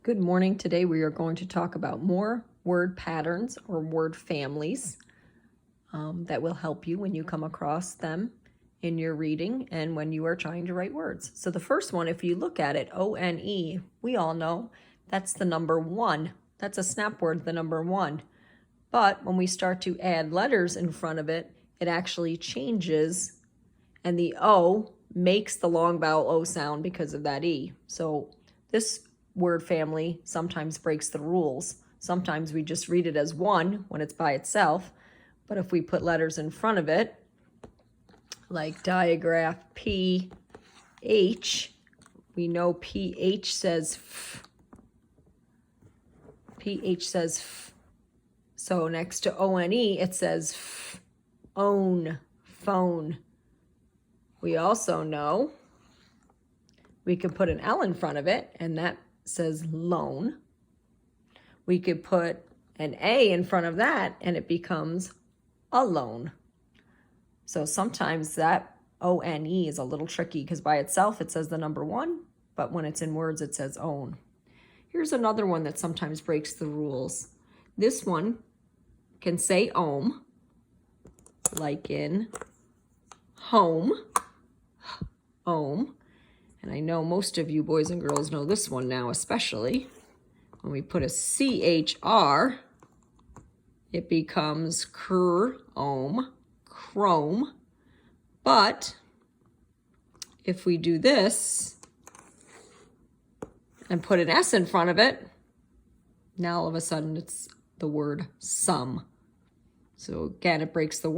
Good morning. Today we are going to talk about more word patterns or word families that will help you when you come across them in your reading and when you are trying to write words. So the first one, if you look at it, O-N-E, we all know that's the number one. That's a snap word, the number one. But when we start to add letters in front of it, it actually changes, and the O makes the long vowel O sound because of that E. So this word family sometimes breaks the rules. Sometimes we just read it as one when it's by itself, but if we put letters in front of it, like digraph P-H, we know P-H says F. P-H says F. So next to O-N-E, it says F, own, phone. We also know we could put an L in front of it, and that says loan. We could put an A in front of that, and it becomes alone. So sometimes that O-N-E is a little tricky because by itself it says the number one, but when it's in words it says own. Here's another one that sometimes breaks the rules. This one can say ohm, like in home, ohm. And I know most of you boys and girls know this one now, especially. When we put a C-H-R, it becomes ohm, chrome. But if we do this and put an S in front of it, now all of a sudden it's the word some. So again, it breaks the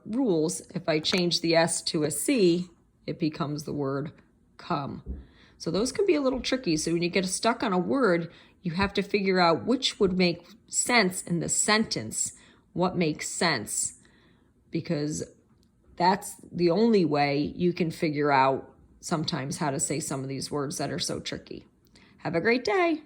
rules. If I change the S to a C, it becomes the word come. So those can be a little tricky. So when you get stuck on a word, you have to figure out which would make sense in the sentence, what makes sense, because that's the only way you can figure out sometimes how to say some of these words that are so tricky. Have a great day.